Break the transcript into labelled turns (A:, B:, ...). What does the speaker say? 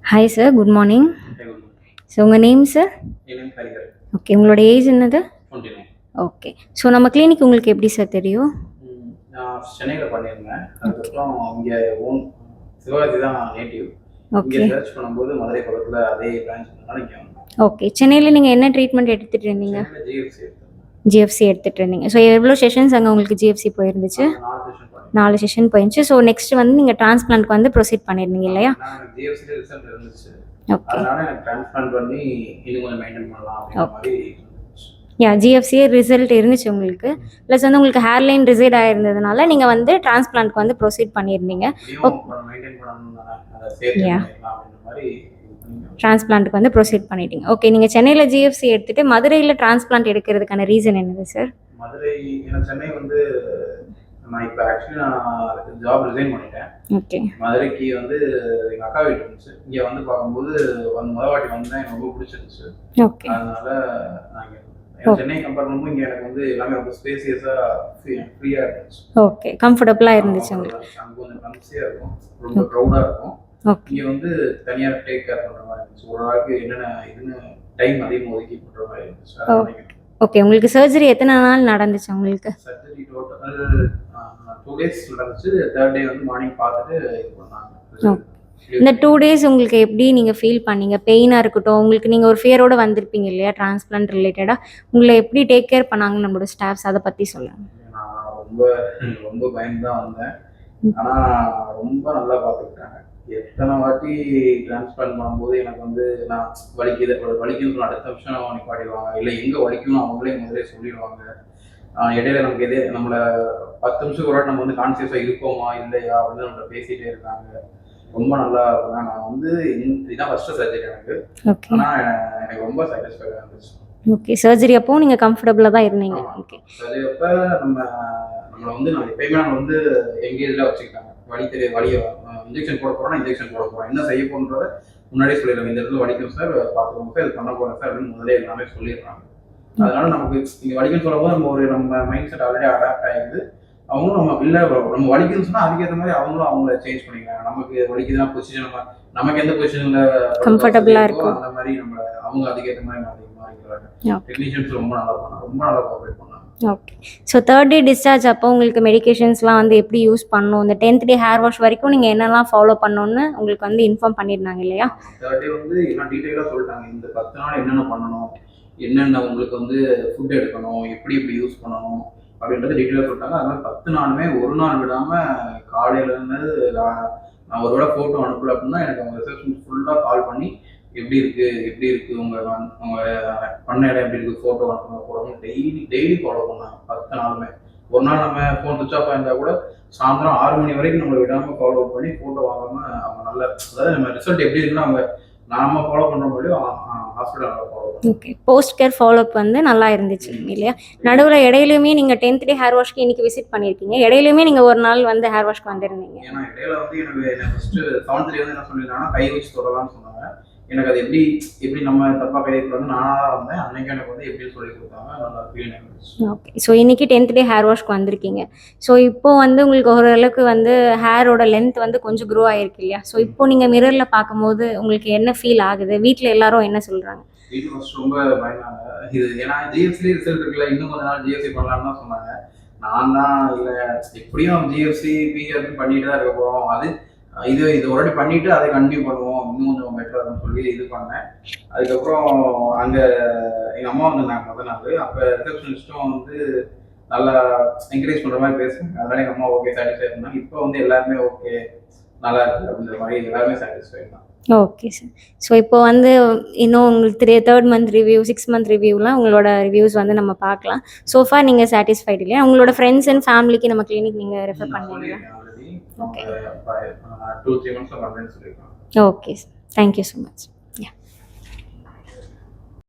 A: Hi sir, good morning.
B: Hey, good morning.
A: So உங்கள் name sir?
B: என் name Harihar.
A: Okay, உங்களோட age என்னது?
B: 29.
A: Okay, so நம்ம clinic உங்களுக்கு எப்படி சார் தெரியும்?
B: நான் சென்னையில் பண்ணியிருந்தேன். அதுக்கப்புறம் இங்கே ஓன் சிவகாசி தான் நேட்டிவ். இங்கே
A: ஓகே
B: சர்ச் பண்ணும்போது மதுரை பக்கத்தில் அதே பிரான்ச் இருந்தனால இங்கே வந்தேன்.
A: ஓகே, சென்னையில் நீங்கள் என்ன ட்ரீட்மெண்ட் எடுத்துகிட்டு இருந்தீங்க?
B: சென்னையில் ஜிஎஃப்சி எடுத்தேன்.
A: ஜிஎஃப்சி எடுத்துகிட்டு இருந்தீங்க. ஸோ எவ்வளோ செஷன்ஸ் அங்கே உங்களுக்கு ஜிஎஃப்சி போயிருந்துச்சு?
B: 4 செஷன் பண்ணேன்.
A: 4 செஷன் போயிருந்துச்சு. ஸோ நெக்ஸ்ட் வந்து நீங்கள் டிரான்ஸ்பிளான்ட்க்கு வந்து ப்ரொசீட் பண்ணியிருந்தீங்க இல்லையா?
B: நான் ஜிஎஃப்சியில் ரிசல்ட் இருந்துச்சு.
A: ஓகே,
B: அதனால எனக்கு டிரான்ஸ்பிளான்ட் பண்ணி இன்னும் கொஞ்சம் மெயின்டைன் பண்ணலாம் அப்படிங்கிற மாதிரி இருந்துச்சு.
A: யா ஜிஎஃப்சியே ரிசல்ட் இருந்துச்சு உங்களுக்கு. ப்ளஸ் வந்து உங்களுக்கு ஹேர்லைன் ரிசைட் ஆயிருந்ததுனால நீங்கள் வந்து டிரான்ஸ்பிளான்ட்க்கு வந்து ப்ரொசீட் பண்ணியிருந்தீங்க.
B: இப்படியும் மெயின்டைன் பண்ணணும் தானே, அதை சேர்த்து
A: Yeah.
B: பண்ணிடலாம் அப்படின்ற மாதிரி இது பண்ணிருந்தேன்.
A: டிரான்ஸ்பிளான்ட்க்கு வந்து ப்ரொசீட் பண்ணிட்டீங்க. ஓகே, நீங்கள் சென்னையில் ஜிஎஃப்சி எடுத்துகிட்டு மதுரையில் டிரான்ஸ்பிளான்ட் எடுக்கிறதுக்கான ரீசன் என்னது சார்?
B: மதுரை எனக்கு சென்னை வந்து நான் இப்போ ஆக்சுவலி நான் ஜாப் ரிசைன் பண்ணிட்டேன்.
A: ஓகே
B: மதுரைக்கு வந்து எங்கள் அக்கா வீட்டு இருந்துச்சு. இங்கே வந்து பார்க்கும்போது முதல் வாட்டி வந்தேன், எனக்கு ரொம்ப பிடிச்சிருந்துச்சு.
A: ஓகே
B: அதனால நான் இங்கே எனக்கு சென்னை கம்பேர் பண்ணும்போது இங்கே எனக்கு வந்து எல்லாமே ரொம்ப ஸ்பேசியஸாக ஃப்ரீயாக இருந்துச்சு.
A: ஓகே, கம்ஃபர்டபுளாக இருந்துச்சு உங்களுக்கு.
B: அங்கே கொஞ்சம் கம்சியாக இருக்கும், ரொம்ப க்ரௌடாக இருக்கும்.
A: ஓகே
B: இங்கே வந்து தனியாக டேக் கேர் பண்ணுற மாதிரி இருந்துச்சு. ஒரு நாளுக்கு என்னென்ன இதுன்னு டைம் அதிகமாக ஒதுக்கி பண்ணுற மாதிரி இருந்துச்சு. அதனால
A: ஓகே, உங்களுக்கு சர்ஜரி எத்தனை நாள் நடந்துச்சு உங்களுக்கு?
B: சர்ஜரி டோட்டல் 2 days நடந்துச்சு. 3rd day வந்து மார்னிங் பார்த்துட்டு இது பண்ணாங்க.
A: இந்த 2 days உங்களுக்கு எப்படி நீங்கள் ஃபீல் பண்ணீங்க? பெயினாக இருக்கட்டும், உங்களுக்கு நீங்கள் ஒரு ஃபியரோடு வந்திருப்பீங்க இல்லையா டிரான்ஸ்பிளான்ட் ரிலேட்டடாக, உங்களை எப்படி டேக் கேர் பண்ணாங்க நம்மளோட ஸ்டாஃப்ஸ், அதை பற்றி சொல்லுங்கள்.
B: நான் ரொம்ப ரொம்ப பயந்து தான் வந்தேன். ஆனால் ரொம்ப நல்லா பார்த்துக்கிட்டாங்க. எத்தனை வாட்டி டிரான்ஸ்பிளான்ட் பண்ணும்போது எனக்கு வந்து நான் வலிக்குதுன்னு அடுத்த நிமிஷம் நிப்பாட்டிடுவாங்க, இல்லை எங்கே வலிக்கணும் அவங்களே முதலே சொல்லிடுவாங்க. இடையில நமக்கு நம்மளை 10 நிமிஷம் ஒரு வாட்டி நம்ம வந்து கான்சியஸாக இருக்கோமா இல்லையா அப்படின்னு நம்மளை பேசிகிட்டே இருக்காங்க. ரொம்ப நல்லா இருந்தேன். நான் வந்து இதுதான் ஃபஸ்ட்டு சர்ஜரி எனக்கு.
A: ஓகே
B: ஆனால் எனக்கு ரொம்ப சாட்டிஸ்ஃபைடாக இருந்துச்சு.
A: ஓகே, சர்ஜரி அப்போ நீங்கள் கம்ஃபர்டபுளாக தான் இருந்தீங்க. ஓகே
B: சர்ஜரி அப்போ நம்மளை வந்து நான் எப்பயுமே நம்ம வந்து எங்கேஜில் வச்சுக்கிட்டாங்க. வலியை இன்ஜெக்ஷன் போட போகிறோன்னா இன்ஜெக்ஷன் போட போகிறோம், என்ன செய்ய போகிறத முன்னாடியே சொல்லிடுறாங்க. இந்த இடத்துல வலிக்கும் சார், பார்த்துக்கோங்க சார், இது பண்ண போகிறேன் சார் அப்படின்னு முதலே எல்லாமே சொல்லிடுறாங்க. அதனால நமக்கு இங்கே வலிக்குன்னு சொல்லும்போது நம்ம மைண்ட் செட் ஆல்ரெடி அடாப்ட் ஆகிடுது. அவங்களும் நம்ம இல்லை நம்ம வலிக்குன்னு சொன்னால் அதுக்கேற்ற மாதிரி அவங்களும் அவங்கள சேஞ்ச் பண்ணிக்கிறாங்க. நமக்கு வலிக்குதுன்னா பொசிஷன் நமக்கு எந்த பொசிஷனில்
A: கம்ஃபர்டபுளாக இருக்கும்
B: அந்த மாதிரி நம்ம அவங்க அதுக்கேற்ற மாதிரி மாறிக்கிறாங்க.
A: Yeah.
B: டெக்னீஷியன்ஸ் ரொம்ப நல்லா பண்ணாங்க, ரொம்ப நல்லா கோஆப்ரேட் பண்ணாங்க.
A: Okay, so 3rd day discharge அப்போ உங்களுக்கு மெடிகேஷன்ஸ்லாம் வந்து எப்படி யூஸ் பண்ணணும், இந்த 10th day ஹேர் வாஷ் வரைக்கும் நீங்கள் என்னெல்லாம் ஃபாலோ பண்ணணும்னு உங்களுக்கு வந்து இன்ஃபார்ம் பண்ணியிருந்தாங்க இல்லையா?
B: 3rd day வந்து எல்லாம் டீட்டெயிலாக சொல்லிட்டாங்க. இந்த 10 நாள் என்னென்ன பண்ணணும், என்னென்ன உங்களுக்கு வந்து ஃபுட் எடுக்கணும், எப்படி யூஸ் பண்ணணும் அப்படின்றது டீட்டெயிலாக சொல்லிட்டாங்க. அதனால 10 நாளுமே ஒரு நாள் விடாமல் காலையிலேருந்து நான் ஒரு வேளை ஃபோட்டோ அனுப்பல அப்படின்னா எனக்கு அவங்க ரிசப்ஷன் ஃபுல்லாக கால் பண்ணி எப்படி இருக்குது உங்கள் பண்ண இடம் எப்படி இருக்குது, ஃபோட்டோ அனுப்புங்க போடணும், டெய்லி ஃபாலோ பண்ணாங்க 10 நாளுமே. ஒரு நாள் நம்ம ஃபோன் சுவிச் ஆஃப் ஆயிருந்தா கூட சாயந்தரம் 6 மணி வரைக்கும் நம்மளை விடாமல் ஃபாலோ பண்ணி ஃபோட்டோ வாங்காமல் அவங்க நல்ல, அதாவது நம்ம ரிசல்ட் எப்படி இருக்குன்னு அவங்க நாம ஃபாலோ பண்ணுற முடியும் ஹாஸ்பிட்டல் நல்லா ஃபாலோ பண்ணுவோம்.
A: ஓகே, போஸ்ட் கேர் ஃபாலோஅப் வந்து நல்லா இருந்துச்சு இல்லையா? நடுவில் இடையிலுமே நீங்கள் 10th day ஹேர் வாஷ்க்கு இன்னைக்கு விசிட் பண்ணியிருக்கீங்க, இடையிலுமே நீங்கள் ஒரு நாள் வந்து ஹேர் வாஷ்க்கு வந்திருந்தீங்க.
B: ஏன்னா இடையில வந்து எனக்கு ஃபர்ஸ்ட் 7th day வந்து என்ன சொல்லியிருந்தாங்கன்னா கை வச்சு தொடலாம்னு சொன்னாங்க. எனக்கு அது எப்படி நம்ம தப்பா கை வைக்கிறது நானாக தான் வந்தேன். அன்னைக்கு எனக்கு வந்து எப்படி சொல்லி கொடுத்தாங்க, நல்லா ஃபீல் ஆகிடுச்சு.
A: ஓகே, ஸோ இன்னைக்கு 10th day ஹேர் வாஷ்க்கு வந்திருக்கீங்க. ஸோ இப்போ வந்து உங்களுக்கு ஓரளவுக்கு வந்து ஹேரோட லென்த் வந்து கொஞ்சம் க்ரோ ஆகிருக்கு இல்லையா? ஸோ இப்போ நீங்கள் மிரரில் பார்க்கும்போது உங்களுக்கு என்ன ஃபீல் ஆகுது? வீட்டில் எல்லாரும் என்ன சொல்கிறாங்க?
B: வீட்டு ஃபர்ஸ்ட் ரொம்ப பயந்தாங்க. இது ஏன்னா ஜிஎஃப்சி ரிசல்ட் இருக்குல்ல, இன்னும் கொஞ்ச நாள் ஜிஎஃப்சி பண்ணலான்னு தான் சொன்னாங்க. நான் தான் இல்லை எப்படியும் ஜிஎஃப்சி பிஆர்பி பண்ணிட்டு தான் இருக்க போகிறோம், அது இது ஒரு வாட்டி பண்ணிட்டு அதை கண்டினியூ பண்ணுவோம், இன்னும் கொஞ்சம் பெட்டராக சொல்லி இது பண்ணேன். அதுக்கப்புறம் அங்கே எங்கள் அம்மா வந்திருந்தாங்க முதல் நாள். அப்போ ரிசப்ஷனிஸ்ட்டும் வந்து நல்லா என்கரேஜ் பண்ணுற மாதிரி பேசுவாங்க. அதனால எங்கள் அம்மா ஓகே சாட்டிஸ்ஃபை பண்ணாங்க. இப்போ வந்து எல்லாருமே ஓகே நல்லா இருக்குது அப்படின்ற மாதிரி எல்லாருமே சாட்டிஸ்ஃபை தான்.
A: ஓகே சார், ஸோ இப்போ வந்து இன்னும் உங்களுக்கு 3rd month ரிவ்யூ 6 month ரிவ்யூலாம் உங்களோட ரிவ்யூஸ் வந்து நம்ம பார்க்கலாம். ஸோஃபா நீங்கள் சாட்டிஸ்ஃபைட் இல்லையா? உங்களோட ஃப்ரெண்ட்ஸ் அண்ட் ஃபேமிலிக்கு நம்ம கிளினிக் நீங்கள் ரெஃபர் பண்ணுவீங்களா?
B: ஆல்ரெடி 2-3 months பண்ணுறேன்னு சொல்லியிருக்காங்க.
A: Okay sir, thank you so much.